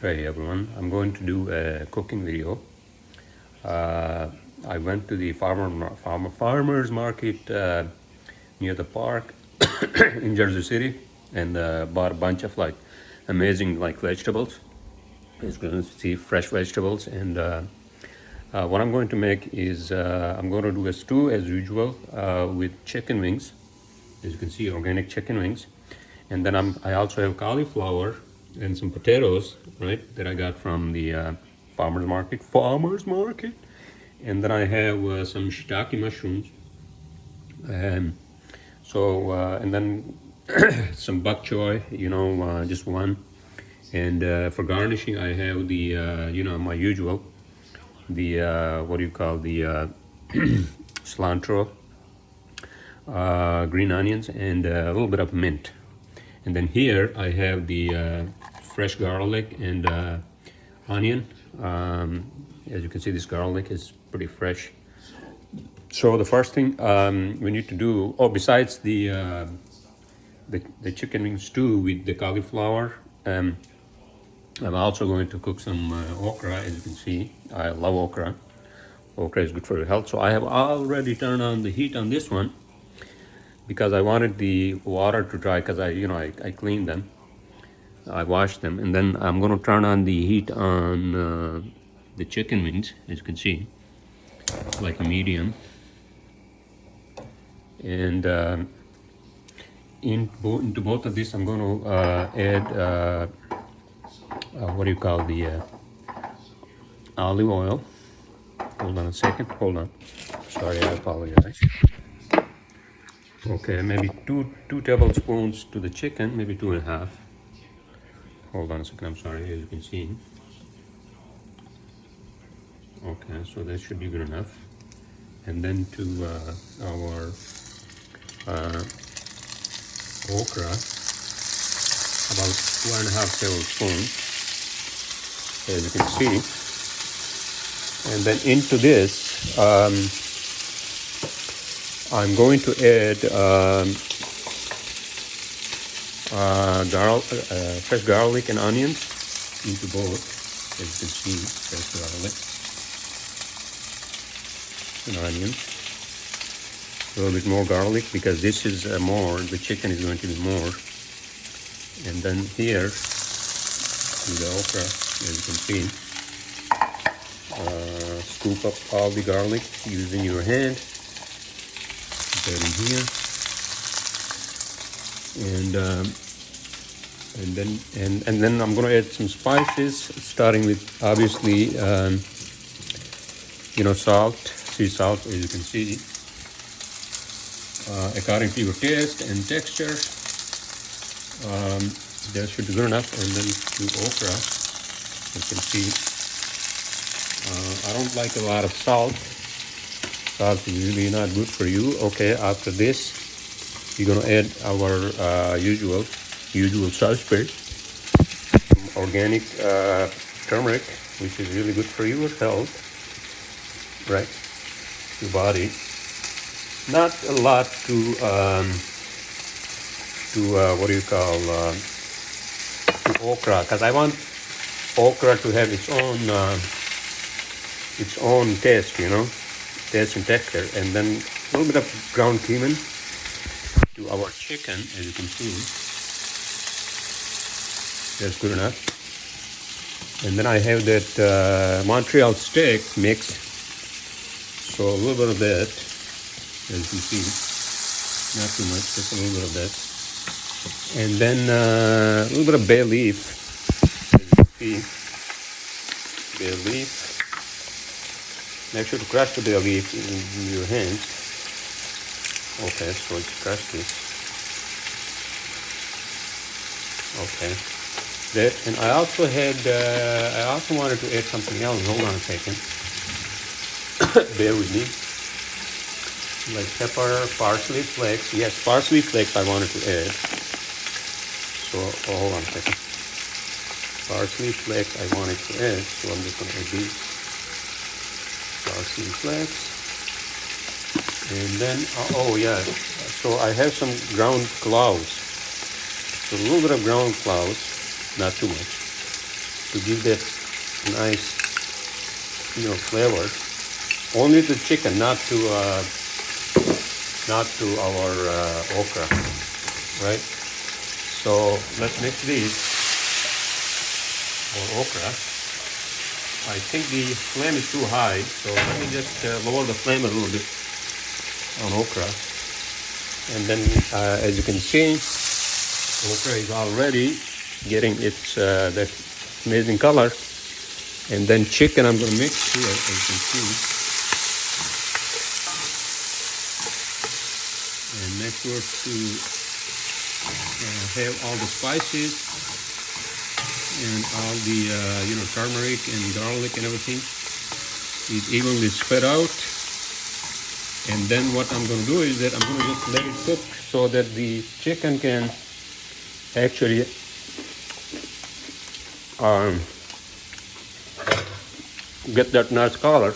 Hey everyone, I'm going to do a cooking video. I went to the farmer's market near the park in Jersey City and bought a bunch of amazing vegetables. It's going to see fresh vegetables and what I'm going to make is I'm going to do a stew as usual with chicken wings. As you can see, organic chicken wings, and then I also have cauliflower and some potatoes, right, that I got from the farmer's market. And then I have some shiitake mushrooms, and and then some bok choy, just one. And for garnishing, I have the my usual, the what do you call the cilantro, green onions, and a little bit of mint. And then here I have the fresh garlic and onion. As you can see, this garlic is pretty fresh. So the first thing we need to do, besides the chicken wing stew with the cauliflower, I'm also going to cook some okra. As you can see, I love okra. Okra is good for your health. So I have already turned on the heat on this one because I wanted the water to dry, because I cleaned them. I washed them, and then I'm going to turn on the heat on the chicken wings, as you can see, like a medium. And into both of these, I'm going to add what do you call the olive oil. Hold on a second. Hold on. Sorry, I apologize. Okay, maybe two tablespoons to the chicken, maybe 2.5. Hold on a second. I'm sorry. As you can see. Okay, so that should be good enough. And then to our okra, about 2.5 tablespoons, as you can see. And then into this, I'm going to add fresh garlic and onions into both. As you can see, fresh garlic and onions. A little bit more garlic because this is more, the chicken is going to be more. And then here, with the okra, as you can see, scoop up all the garlic using your hand. Put that in here. And then I'm going to add some spices, starting with obviously salt, sea salt, as you can see, according to your taste and texture. That should be good enough. And then to okra, you can see, I don't like a lot of salt. Salt is really not good for you. Okay, after this, you're gonna add our usual suspect, organic turmeric, which is really good for your health, right? Your body. Not a lot to what do you call to okra, because I want okra to have its own taste, taste and texture. And then a little bit of ground cumin to our chicken, as you can see. That's good enough. And then I have that Montreal steak mix, so a little bit of that, as you can see, not too much, just a little bit of that. And then a little bit of bay leaf, as you can see, bay leaf. Make sure to crush the bay leaf in your hands. Okay, so it's crushed it. Okay. That, and I also wanted to add something else. Hold on a second. Bear with me. Like pepper, parsley flakes. Yes, parsley flakes I wanted to add. So, hold on a second. Parsley flakes I wanted to add. So I'm just going to add these. Parsley flakes. And then, so I have some ground cloves. So a little bit of ground cloves, not too much. to give that nice, flavor. Only to chicken, not to our okra, right? So let's mix these for okra. I think the flame is too high, so let me just lower the flame a little bit on okra. And then, as you can see, okra is already getting its that amazing color. And then chicken I'm going to mix here, as you can see. And make sure to have all the spices and all the turmeric and garlic and everything is evenly spread out. And then what I'm going to do is that I'm going to just let it cook so that the chicken can actually get that nice color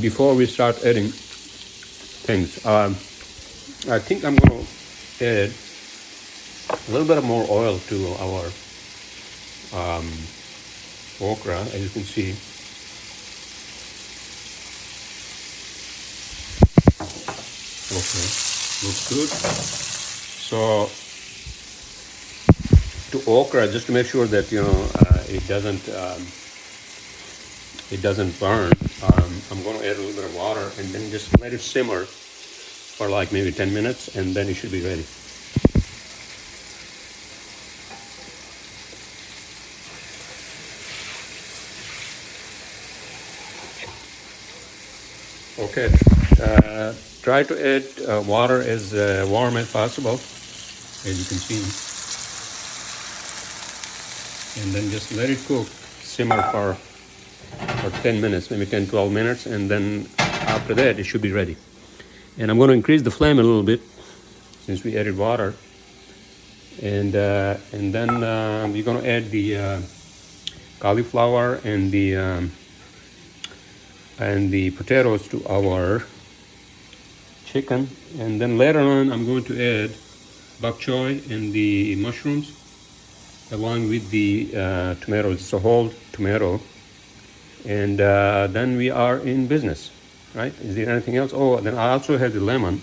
before we start adding things. I think I'm going to add a little bit more oil to our okra, as you can see. Okay, looks good. So to okra, just to make sure that it doesn't burn, I'm going to add a little bit of water and then just let it simmer for like maybe 10 minutes, and then it should be ready. Okay, try to add water as warm as possible, as you can see. And then just let it cook, simmer for 10 minutes, maybe 10, 12 minutes, and then after that it should be ready. And I'm going to increase the flame a little bit since we added water. And then we're going to add the cauliflower and the potatoes to our chicken. And then later on I'm going to add bok choy and the mushrooms along with the tomatoes. It's a whole tomato. And then we are in business, right? Is there anything else? Oh, then I also have the lemon.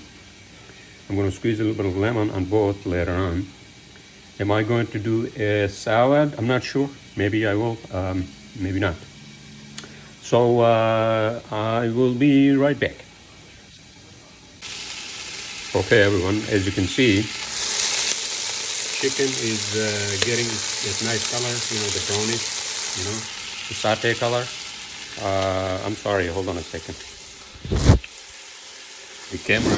I'm going to squeeze a little bit of lemon on both later on. Am I going to do a salad? I'm not sure. Maybe I will, maybe not. So I will be right back. Okay, everyone, as you can see, chicken is getting this nice color, the brownish, the saute color. I'm sorry, hold on a second. The camera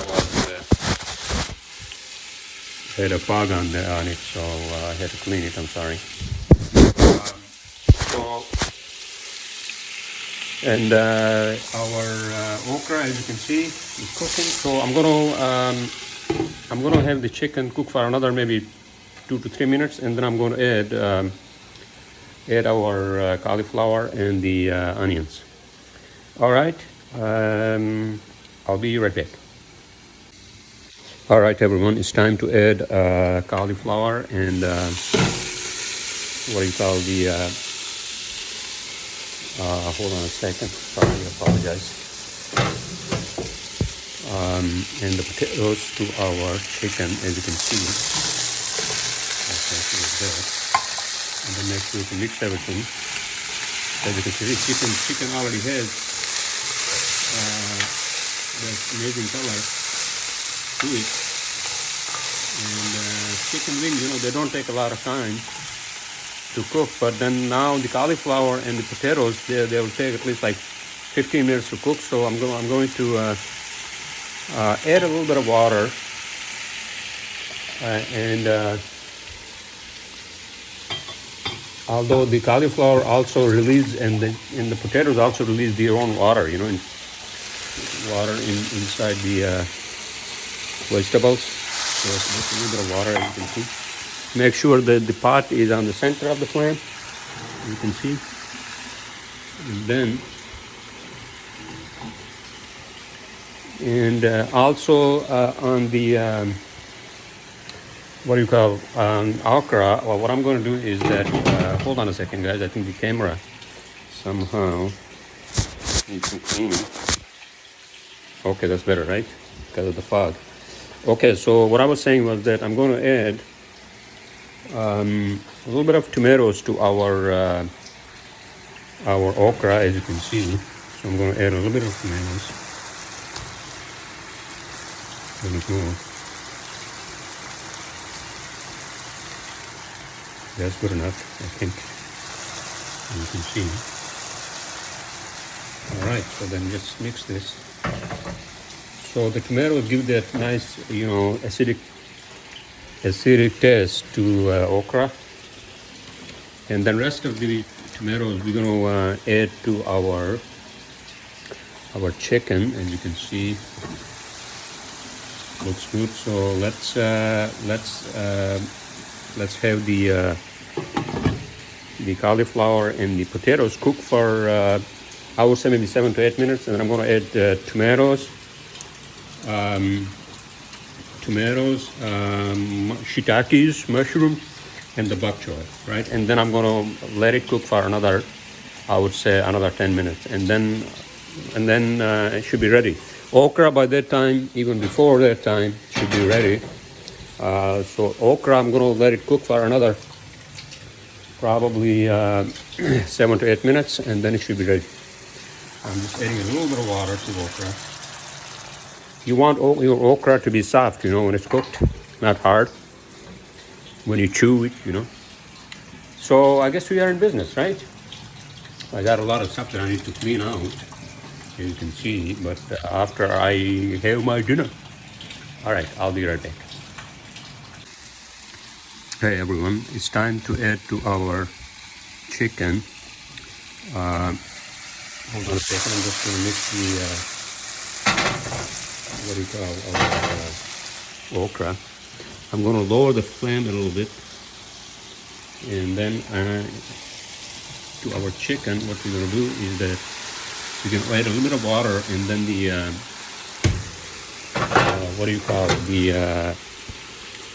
had a fog on it, so I had to clean it. I'm sorry. And our okra, as you can see, is cooking. So I'm gonna have the chicken cook for another maybe 2 to 3 minutes, and then I'm going to add our cauliflower and the onions. All right, I'll be right back. All right, everyone, it's time to add cauliflower and what do you call the hold on a second, sorry, I apologize. And the potatoes to our chicken, as you can see. Okay, so like that. And then make sure to mix everything. As you can see, chicken already has that amazing color to it. And chicken wings, they don't take a lot of time to cook, but then now the cauliflower and the potatoes, they will take at least like 15 minutes to cook. So I'm going to add a little bit of water and although the cauliflower also release and the potatoes also release their own water, water inside the vegetables. So just a little bit of water, as you can see. Make sure that the pot is on the center of the flame, you can see. And then, also on the what do you call okra. Well, what I'm going to do is that hold on a second, guys. I think the camera somehow needs some cleaning. Okay, that's better, right? Because of the fog. Okay, so what I was saying was that I'm going to add a little bit of tomatoes to our okra, as you can see. So I'm going to add a little bit of tomatoes. A little bit more. That's good enough, I think. You can see. All right, so then just mix this. So the tomatoes give that nice, acidic taste to okra. And then rest of the tomatoes we're going to add to our chicken, as you can see. Looks good. So let's have the cauliflower and the potatoes cook for I would say maybe 7 to 8 minutes, and then I'm going to add tomatoes, shiitakes, mushroom, and the bok choy, right? And then I'm going to let it cook for another, I would say another 10 minutes, and then it should be ready. Okra by that time, even before that time, should be ready. So okra, I'm going to let it cook for another probably 7 to 8 minutes, and then it should be ready. I'm just adding a little bit of water to okra. You want your okra to be soft, when it's cooked, not hard. When you chew it, So I guess we are in business, right? I got a lot of stuff that I need to clean out, as you can see, but after I have my dinner. All right, I'll be right back. Hey everyone, it's time to add to our chicken. Hold on a second, I'm just going to mix our okra. I'm going to lower the flame a little bit, and then to our chicken, what we're going to do is that we can add a little bit of water, and then the the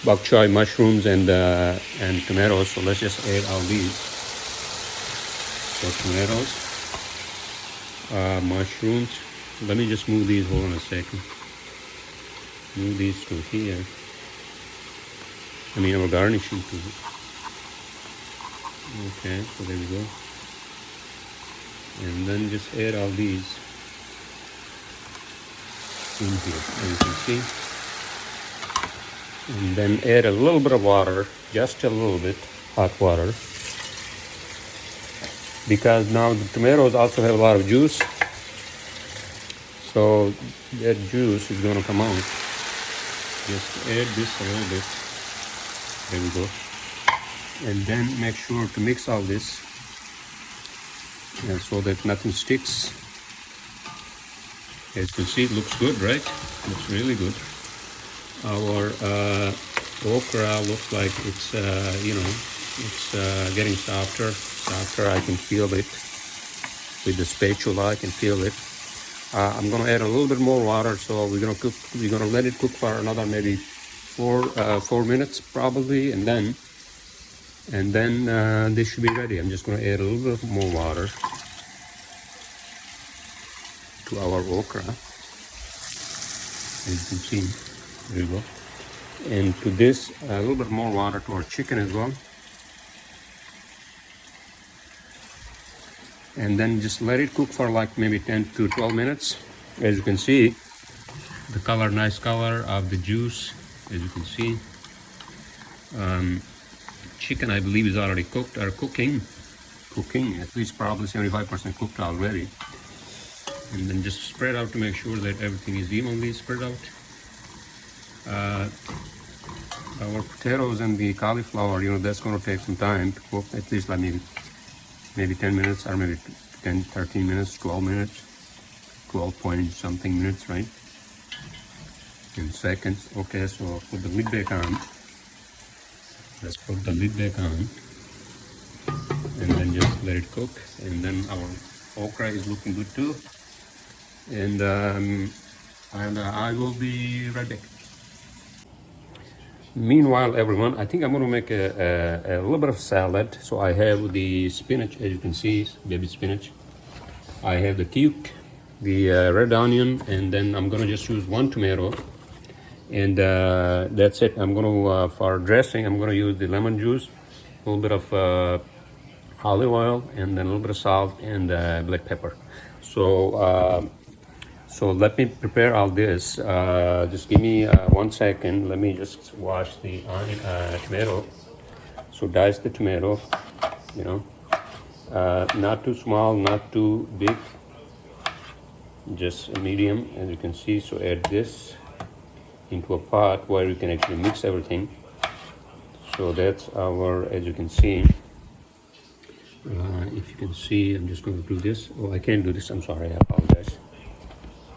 bok choy, mushrooms, and tomatoes. So let's just add all these. So tomatoes, mushrooms. Let me just move these. Hold on a second. Move these to here. Our garnishing to it. Okay, so there we go. And then just add all these in here, as you can see. And then add a little bit of water, just a little bit, hot water. Because now the tomatoes also have a lot of juice. So that juice is going to come out. Just add this a little bit. There we go. And then make sure to mix all this so that nothing sticks. As you can see, it looks good, right? Looks really good. Our okra looks like it's getting softer. I can feel it with the spatula. I can feel it. I'm gonna add a little bit more water, so we're gonna let it cook for another maybe 4 minutes probably, and then this should be ready. I'm just gonna add a little bit more water to our okra. As you can see, there you go. And to this, a little bit more water to our chicken as well. And then just let it cook for like maybe 10 to 12 minutes. As you can see, the color, nice color of the juice, as you can see. Chicken, I believe, is already cooked or cooking, at least probably 75% cooked already. And then just spread out to make sure that everything is evenly spread out. Our potatoes and the cauliflower, that's going to take some time to cook, at least like maybe 10 minutes, or maybe 10, 13 minutes, 12 minutes, 12 point something minutes, right? In seconds. Okay, so put the lid back on. Let's put the lid back on, and then just let it cook. And then our okra is looking good too. And I will be right back. Meanwhile, everyone, I think I'm gonna make a little bit of salad. So I have the spinach, as you can see, baby spinach. I have the cuke, the red onion, and then I'm gonna just use one tomato, and that's it. I'm gonna for dressing, I'm gonna use the lemon juice, a little bit of olive oil, and then a little bit of salt and black pepper. So let me prepare all this. Just give me 1 second. Let me just wash the onion, tomato. So dice the tomato, you know, not too small, not too big, just a medium, as you can see. So add this into a pot where you can actually mix everything. So that's our, as you can see. If you can see, I'm just going to do this. Oh, I can't do this. I'm sorry. I apologize.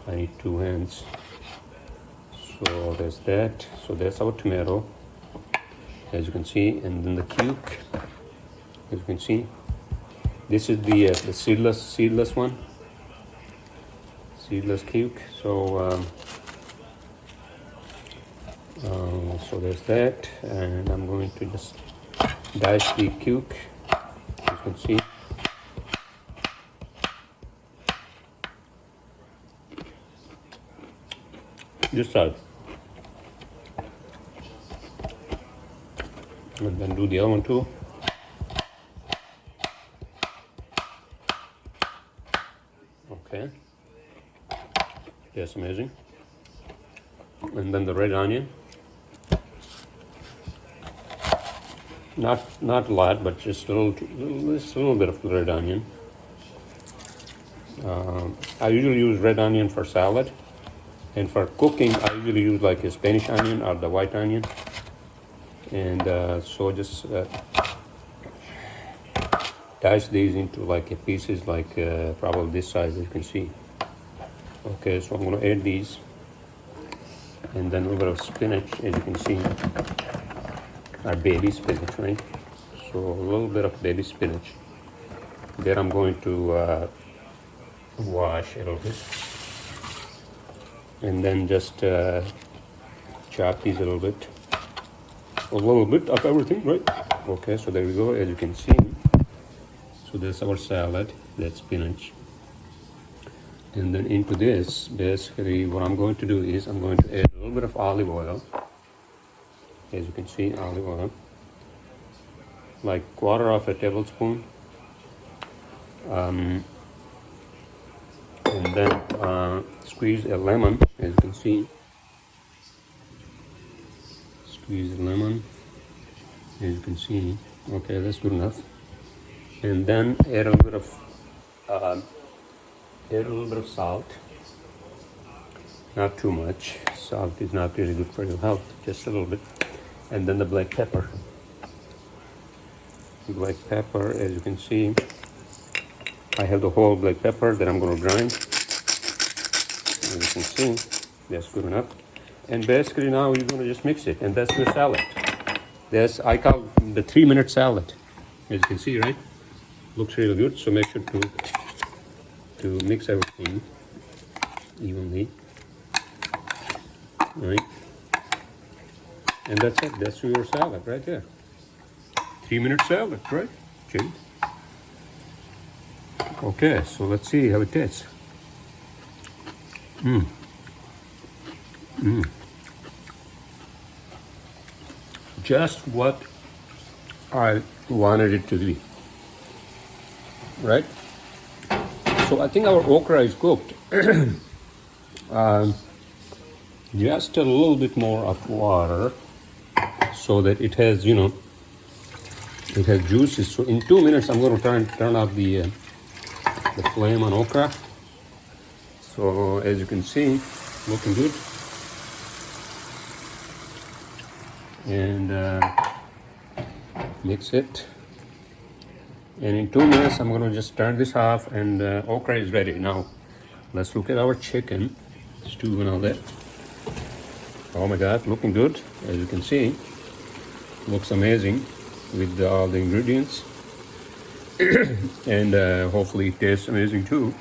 I need 2 hands. So there's that. So that's our tomato, as you can see, and then the cuke, as you can see. This is the seedless one, seedless cuke. So so there's that, and I'm going to just dice the cuke, as you can see. This side. And then do the other one too. Okay. That's amazing. And then the red onion. Not a lot, but just a little bit of red onion. I usually use red onion for salad. And for cooking, I usually use like a Spanish onion or the white onion. And so just dice these into like pieces, like probably this size, as you can see. Okay, so I'm going to add these. And then a little bit of spinach, as you can see. Our baby spinach, right? So a little bit of baby spinach. Then I'm going to wash a little bit. And then just chop these a little bit of everything, right? Okay, so there we go, as you can see. So that's our salad, that's spinach. And then into this, basically what I'm going to do is I'm going to add a little bit of olive oil. As you can see, olive oil, like 1/4 tablespoon. And then squeeze a lemon, as you can see. Squeeze the lemon, as you can see. Okay, that's good enough. And then add a little bit of salt. Not too much. Salt is not really good for your health. Just a little bit. And then the black pepper. Black pepper, as you can see. I have the whole black pepper that I'm going to grind. As you can see, that's good enough. And basically now you're going to just mix it, and that's your salad. I call the 3-minute salad. As you can see, right? Looks really good. So make sure to mix everything evenly, right? And that's it. That's your salad right there. 3-minute salad, right? Jade? Okay, so let's see how it tastes. Just what I wanted it to be, right? So I think our okra is cooked. Just a little bit more of water so that it has, it has juices. So in 2 minutes, I'm going to turn off the flame on okra. So as you can see, looking good. And mix it. And in 2 minutes, I'm going to just turn this off, and okra is ready. Now, let's look at our chicken stew and all that. Oh my God, looking good. As you can see, looks amazing with all the ingredients. And hopefully it tastes amazing too.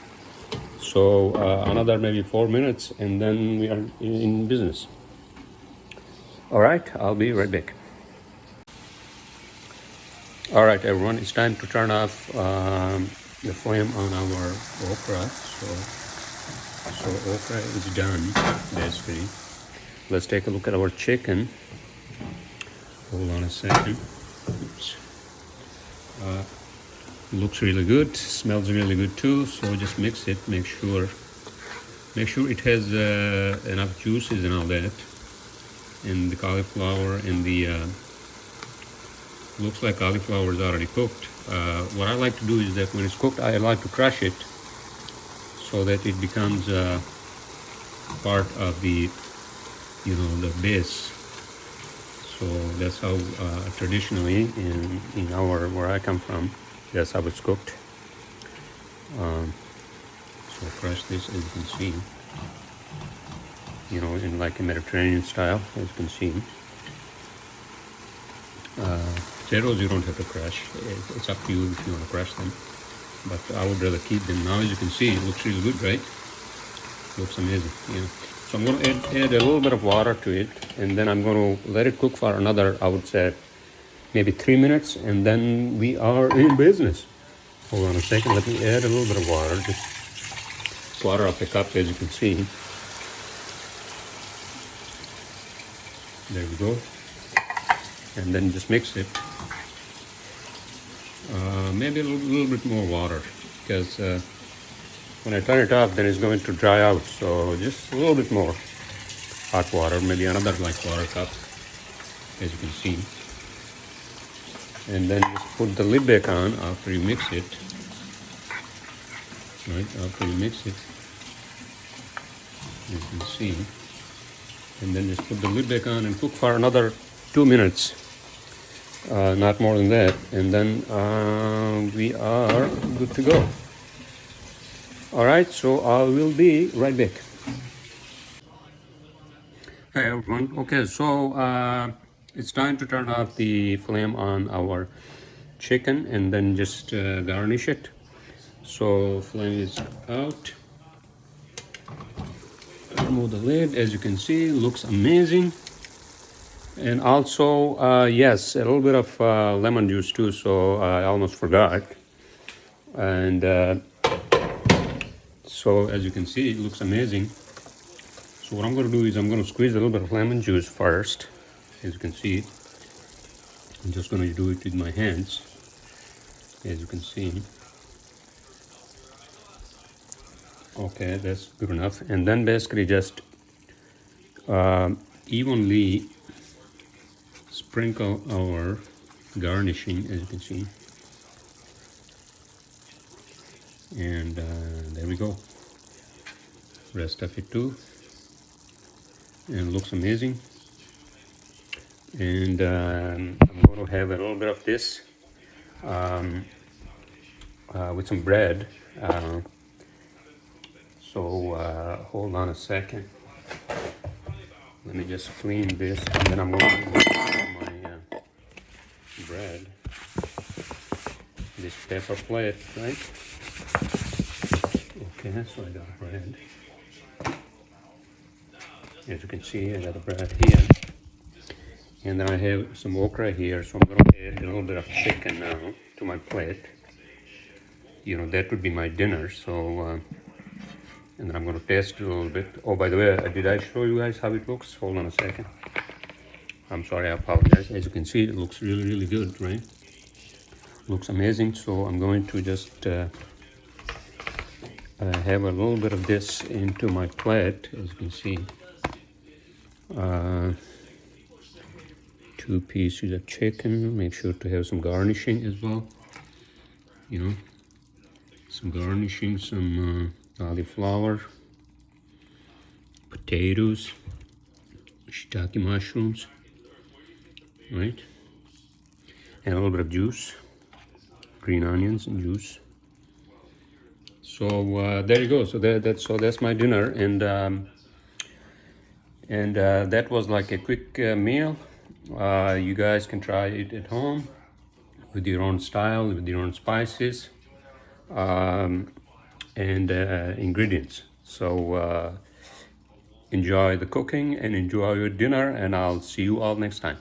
So another maybe 4 minutes, and then we are in business. All right, I'll be right back. All right, everyone, it's time to turn off the flame on our okra. So okra is done, basically. Let's take a look at our chicken. Hold on a second. Oops. Looks really good, smells really good too. So just mix it. Make sure it has enough juices and all that. And the cauliflower and the looks like cauliflower is already cooked. What I like to do is that when it's cooked, I like to crush it so that it becomes part of the the base. So that's how traditionally in our where I come from, that's how it's cooked. So crush this, as you can see, in like a Mediterranean style, as you can see. Potatoes you don't have to crush. It's up to you if you want to crush them. But I would rather keep them. Now, as you can see, it looks really good, right? Looks amazing, So I'm going to add a little bit of water to it, and then I'm going to let it cook for another, I would say, maybe 3 minutes, and then we are in business. Hold on a second. Let me add a little bit of water. Just water off the cup, as you can see. There we go. And then just mix it. Maybe a little bit more water, because when I turn it off, then it's going to dry out. So just a little bit more hot water, maybe another quarter cup, as you can see. And then just put the lid back on after you mix it. Right, after you mix it, as you can see. And then just put the lid back on and cook for another 2 minutes. Not more than that. And then we are good to go. All right, so I will be right back. Hey everyone. Okay, so it's time to turn off the flame on our chicken and then just garnish it. So flame is out. Remove the lid. As you can see, looks amazing. And also, yes, a little bit of lemon juice too. So I almost forgot. And so as you can see, it looks amazing. So what I'm going to do is I'm going to squeeze a little bit of lemon juice first. As you can see, I'm just going to do it with my hands. As you can see. Okay, that's good enough. And then basically just evenly sprinkle our garnishing, as you can see. And there we go. Rest of it too. And it looks amazing. And I'm going to have a little bit of this with some bread. So hold on a second. Let me just clean this, and then I'm going to put my bread. This paper plate, right? Okay, so I got bread. As you can see, I got the bread here. And then I have some okra here, so I'm going to add a little bit of chicken now to my plate. That would be my dinner, so... and then I'm going to taste it a little bit. Oh, by the way, did I show you guys how it looks? Hold on a second. I'm sorry, I apologize. As you can see, it looks really, really good, right? Looks amazing. So I'm going to just have a little bit of this into my plate, as you can see. 2 pieces of chicken. Make sure to have some garnishing as well. Some garnishing, some cauliflower, potatoes, shiitake mushrooms, right? And a little bit of juice, green onions and juice. So there you go. So that's my dinner, and that was like a quick meal. You guys can try it at home with your own style, with your own spices. And ingredients. So Enjoy the cooking and enjoy your dinner, and I'll see you all next time.